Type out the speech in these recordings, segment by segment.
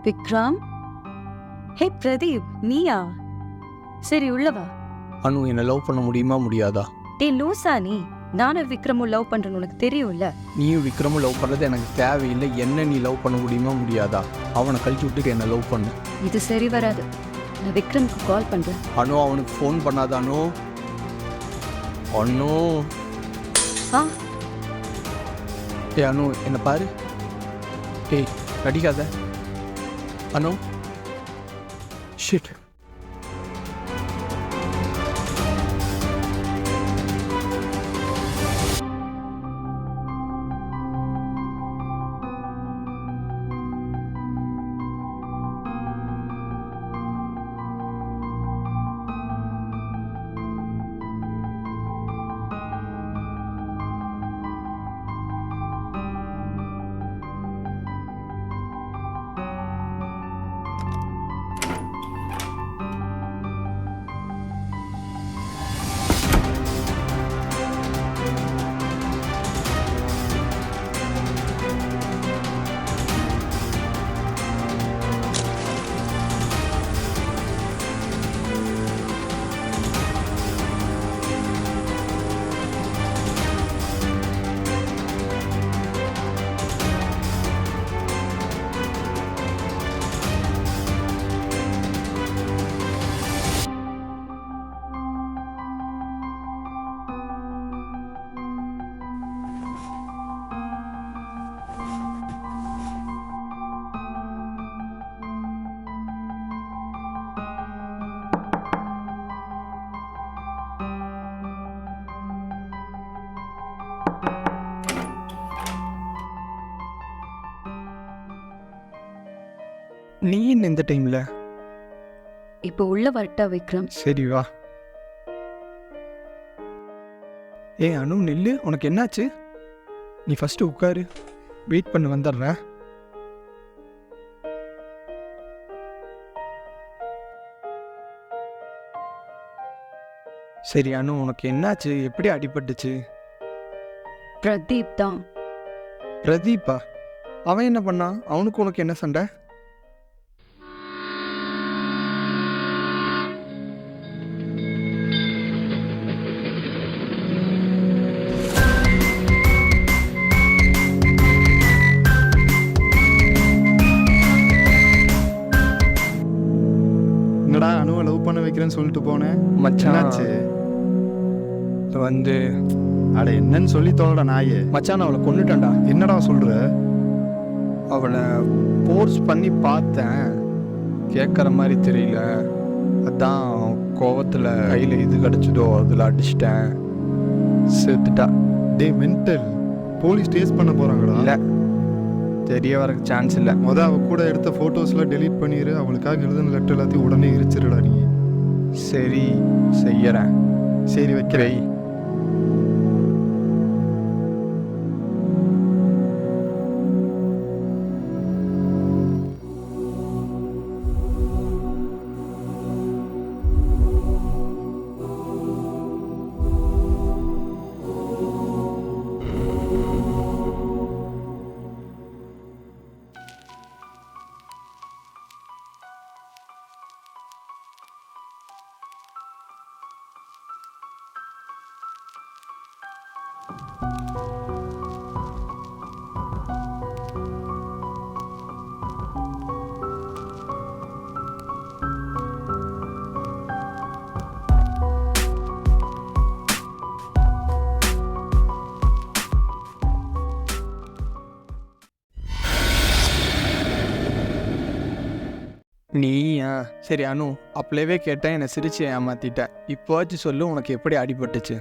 விக்ரம். ஹே பிரதீப், நீயா? சரி உள்ளவா. அனு, என்னை லவ் பண்ண முடியுமா முடியாதா? டேய் லூசா நீ. நானும் விக்ரமும் லவ் பண்றேன்னு உனக்கு தெரியும்ல. நீயும் விக்ரமும் லவ் பண்ணுறது எனக்கு தேவையில்லை. என்ன நீ லவ் பண்ண முடியுமா முடியாதா? அவனை கழிச்சு விட்டுட்டு என்னை லவ் பண்ணு. இது சரி வராது. நான் விக்ரமுக்கு கால் பண்றேன். அனு, அவனுக்கு ஃபோன் பண்ணாத அனு. அனு. ஆ ஏ அனு, என்னை பாரு. ஏய், நடிக்காத அனு. ஷிட். நீ என்ன இந்த டைம்ல? இப்போ உள்ள வரட்டா விக்ரம்? சரி வா. ஏ அனு, நில்லு. உனக்கு என்னாச்சு? நீ ஃபர்ஸ்ட் உட்காரு. வெயிட் பண்ணு, வந்துடுறேன். சரி அனு, உனக்கு என்னாச்சு? எப்படி அடிபட்டுச்சு? பிரதீப் தான். பிரதீப்பா? அவன் என்ன பண்ணான்? அவனுக்கு உனக்கு என்ன சண்டை? என்னடா அனுவை லவ் பண்ண வைக்கிறேன்னு சொல்லிட்டு போனேன். மச்சான் என்னாச்சு? வந்து அட என்னன்னு சொல்லி தோலடா நாயே. மச்சான், அவளை கொன்னுட்டேன்டா. என்னடா சொல்ற? அவளை ஃபோர்ஸ் பண்ணி பார்த்தேன், கேட்குற மாதிரி தெரியல. அதான் கோவத்தில் கையில் இது கிடச்சதோ அதில் அடிச்சிட்டேன். செத்துட்டா. டே மென்டல், போலீஸ் டேஸ் பண்ண போறாங்கடா. இல்லை, தெரிய வரக்கு சான்ஸ் இல்லை. அவ கூட எடுத்த ஃபோட்டோஸ்லாம் டெலீட் பண்ணிடு. அவளுக்காக எழுதின லெட்டர் எல்லாத்தையும் உடனே எரிச்சிருடா நீ. சரி, செய்யறேன். சரி வைக்கிறேன். நீயா? சரி அனு, அப்பளவே கேட்டேன், என்னை சிரிச்சு ஏமாத்திட்ட. இப்போவாச்சும் சொல்லு, உனக்கு எப்படி அடிபட்டுச்சு?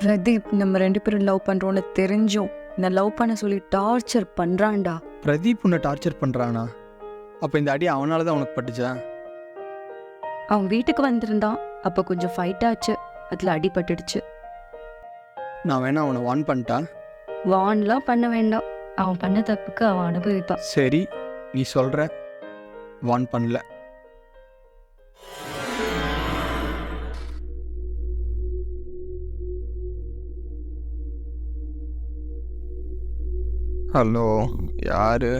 பிரதீப் நம்ம 2 பேரும் லவ் பண்றோம்னு தெரிஞ்சும் நான் லவ் பண்ண சொல்லி டார்ச்சர் பண்றான்டா. பிரதீப் உன்னை டார்ச்சர் பண்ணுறானா? அப்போ இந்த அடி அவனால தான் உனக்கு பட்டுச்சா? அவன் வீட்டுக்கு வந்திருந்தான். அப்ப கொஞ்சம் ஃபைட் ஆச்சு, அதுல அடிபட்டுடுச்சு. நான் வேணா அவனை வார்ன் பண்ணிட்டா? வான்லாம் பண்ண வேண்டாம். அவன் பண்ண தப்புக்கு அவன் அனுபவிப்பான். சரி, நீ சொல்கிற. வார்ன் பண்ணல. ஹலோ, யாரு?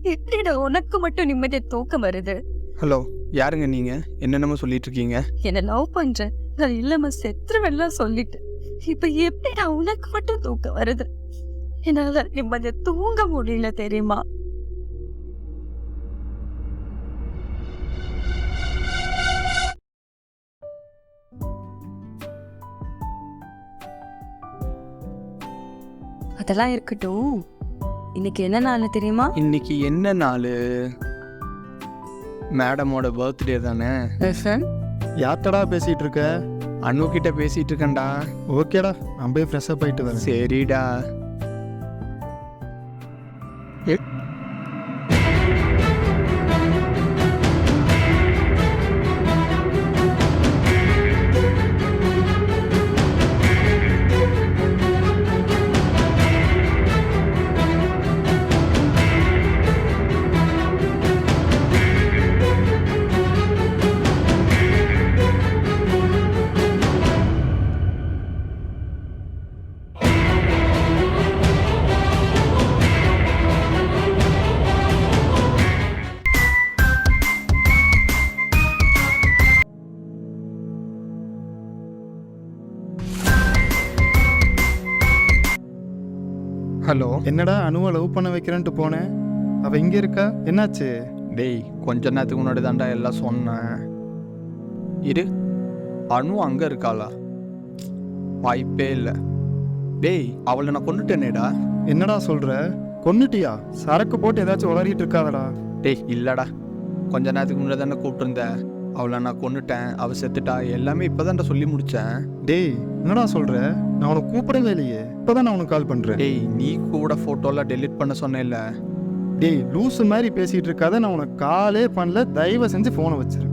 எப்படிடா உனக்கு மட்டும் நிம்மதியா தூக்கம் வருது? ஹலோ, யாருங்க நீங்கள்? என்னென்னமோ சொல்லிட்டு இருக்கீங்க. என்ன லவ் பண்றேன், நான் இல்லாம செத்துருவெல்லாம் சொல்லிட்டு இப்ப எப்படிடா உனக்கு மட்டும் தூக்கம் வருது? என்னால நிம்மதியா தூங்க முடியல தெரியுமா? அதெல்லாம் இருக்கட்டும், இன்னைக்கு என்ன நாள் தெரியுமா? இன்னைக்கு என்ன நாள்? மேடமோட பர்த்டே தானே. யார்கிட்டடா பேசிட்டு இருக்க? அனு கிட்ட பேசிட்டு இருக்கேன்டா. ஓகேடா, நான் போய் ஃப்ரெஷ்ஷப் ஆயிட்டு வரேன். சரிடா. ஹலோ. என்னடா அனுவை லவ் பண்ண வைக்கிறேன்ட்டு போனேன், அவ இங்க இருக்கா, என்னாச்சு? டேய், கொஞ்ச நேரத்துக்கு முன்னாடி தான்டா எல்லாம் சொன்னேன். இரு, அனு அங்கே இருக்காளா? வாய்ப்பே இல்லை. டேய், அவளை நான் கொண்டுட்டேனேடா. என்னடா சொல்ற? கொன்னுட்டியா? சரக்கு போட்டு ஏதாச்சும் உளறிட்டு இருக்காதடா. டேய் இல்லைடா, கொஞ்ச நேரத்துக்கு முன்னாடி தானே கூப்பிட்டுருந்தேன். அவளை நான் கொண்டுட்டேன், அவள் செத்துட்டா, எல்லாமே இப்போதான்டா சொல்லி முடித்தேன். டேய் என்னடா சொல்ற? நான் உனக்கு கூப்பிடவே இல்லையே, இப்போதான் நான் உனக்கு கால் பண்றேன். டேய், நீ கூட ஃபோட்டோலாம் டெலீட் பண்ண சொன்னேன்ல. டேய் லூசு மாதிரி பேசிட்டு இருக்காத, நான் உனக்கு காலே பண்ணல, தயவு செஞ்சு ஃபோனை வச்சிரு.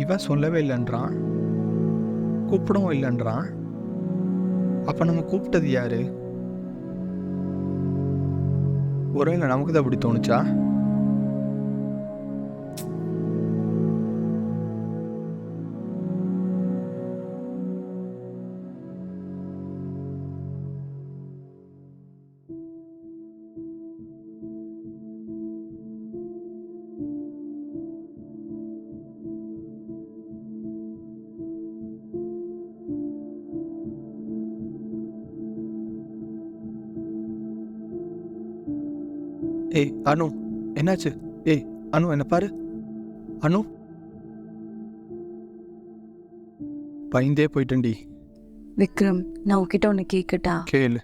இவன் சொல்லவே இல்லைன்றான், கூப்பிடவும் இல்லைன்றான். அப்போ நம்ம கூப்பிட்டது யாரு? ஒருவேளை நமக்கு தான் அப்படி தோணுச்சா? ஏய் அனு, என்னாச்சு? ஏய் அனு, என்ன பாரு. அனு, பயந்தே போயிட்டேன்டி. விக்ரம், நான் உன்கிட்ட ஒன்று கேட்கட்டா? கேளு.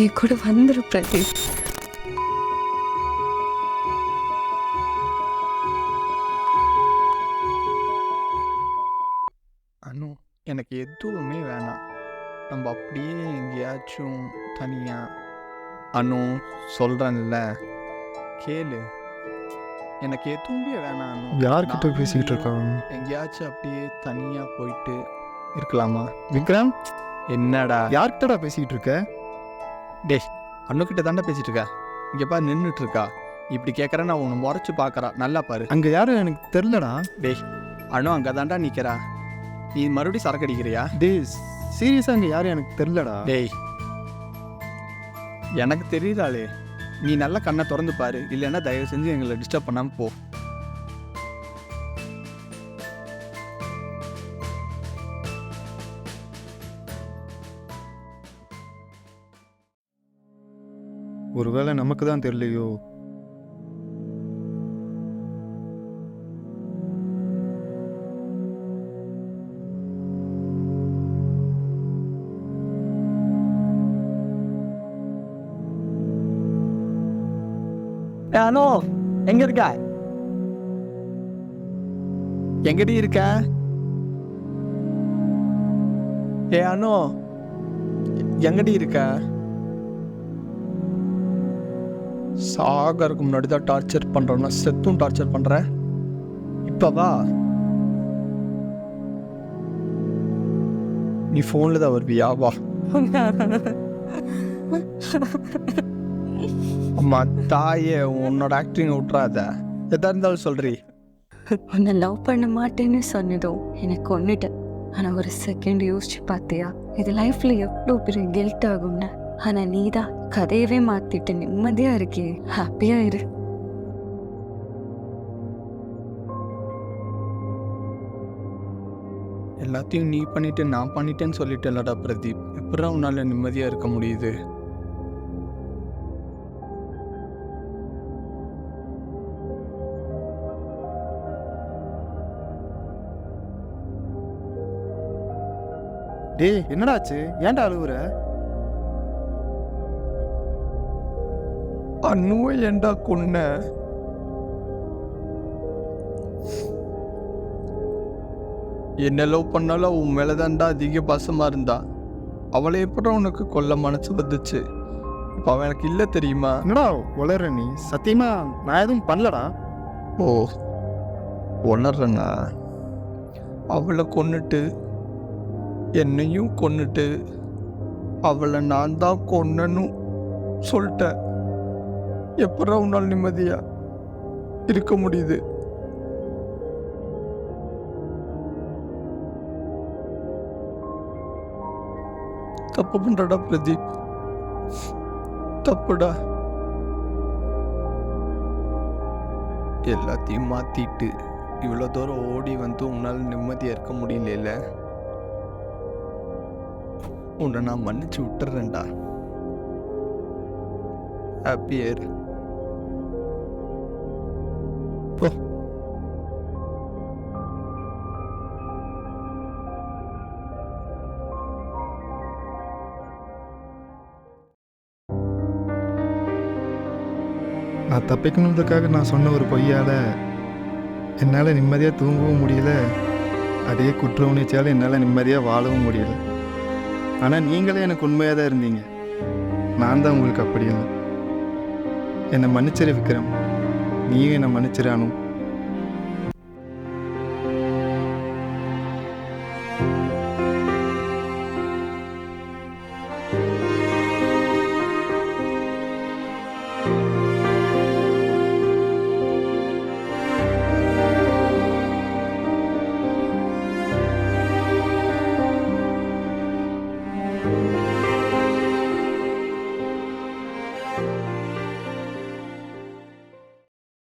என் கூட வந்துரு பிரதீப். அனு, எனக்கு எதுவுமே வேணாம். நம்ம அப்படியே எங்கேயாச்சும் தனியா. அனு, சொல்கிறேன்ல, கேளு. எனக்கு எதுவுமே வேணாம் அனு. யார்கிட்ட நானும் பேசிக்கிட்டு நீயும் இருக்கான்? எங்கேயாச்சும் அப்படியே தனியாக போயிட்டு இருக்கலாமா? விக்ரம், என்னடா? யார்கிட்டடா பேசிக்கிட்டு இருக்க? டேய், அண்ணுக்கிட்ட தாண்டா பேசிட்டு இருக்கா. இங்கே பாரு, நின்றுட்டு இருக்கா. இப்படி கேட்குறேன், நான் உன்னை முறைச்சு பார்க்குறா. நல்லா பாரு. அங்க யாரும் எனக்கு தெரிலடா. டேய், அண்ணு அங்கே தாண்டா நிற்கிறா. நீ மறுபடியும் சரக்கு அடிக்கிறியா? டேய் சீரியஸா அங்க யாரும் எனக்கு தெரிலடா. டேய், எனக்கு தெரியுதாளே. நீ நல்லா கண்ணை திறந்து பாரு, இல்லைன்னா தயவு செஞ்சு எங்களை டிஸ்டர்ப் பண்ணாமல் போ. ஒருவேளை நமக்கு தான் தெரியலையோ? அனு எங்க இருக்க? எங்கடி இருக்க? அனு எங்கடி இருக்க? சாகருக்கு முன்னாடி தான் டார்ச்சர் பண்றோம்னா செத்தும் டார்ச்சர் பண்ற. இப்ப வா. நீ ஃபோன்ல தான் வருவியா? வா. அம்மா தாயே, உன்னோட ஆக்டிங் விட்டுறாத. எதா இருந்தாலும் சொல்றீ. உன்னை லவ் பண்ண மாட்டேன்னு சொன்னதும் எனக்கு கொன்னுட்டேன். ஆனா ஒரு செகண்ட் யோசிச்சு பார்த்தியா இது லைஃப்ல எவ்வளோ பெரிய கில்ட் ஆகும்னு? ஆனா நீதான் கதையவே மாத்திட்டு நிம்மதியா இருக்கே. ஹாப்பியா இரு. எல்லாத்தையும் நீ பண்ணிட்டு நான் பண்ணிட்டேன்னு சொல்லிட்டேன்லடா பிரதீப். எப்படா உன்னால நிம்மதியா இருக்க முடியுது? டேய் என்னடாச்சு? ஏன்டா அழுவுற? அண்ணுவை ஏண்டா கொன்ன? என்ன லவ் பண்ணாலும் உன் மேலதான்டா அதிக பாசமா இருந்தா. அவளை எப்படா உனக்கு கொல்ல மனசு வந்துச்சு? இப்போ அவன் எனக்கு இல்லை தெரியுமா? என்னடா உளற நீ? சத்தியமா நான் எதுவும் பண்ணலடா. ஓ, உணர்றேண்ணா. அவளை கொன்னுட்டு என்னையும் கொன்னுட்டு அவளை நான் தான் கொன்னன்னு சொல்லிட்டேன். எப்படா உன்னால் நிம்மதியா இருக்க முடியுது? தப்பு பண்றடா பிரதீப், தப்புடா. எல்லாத்தையும் மாத்திட்டு இவ்வளோ தூரம் ஓடி வந்து உன்னால் நிம்மதியா இருக்க முடியல. உன்னை நான் மன்னிச்சு விட்டுறேன்டா. ஹாப்பியர். நான் தப்பிக்கணுன்றதுக்காக நான் சொன்ன ஒரு பொய்யால் என்னால் நிம்மதியாக தூங்கவும் முடியல. அதே குற்ற உணர்ச்சியால் என்னால் நிம்மதியாக வாழவும் முடியல. ஆனால் நீங்களே எனக்கு உண்மையாக தான் இருந்தீங்க. நான் தான் உங்களுக்கு அப்படி இல்லை. என்னை மன்னிச்சிரு விக்ரம். நீயும் என்னை மன்னிச்சிரு அனு.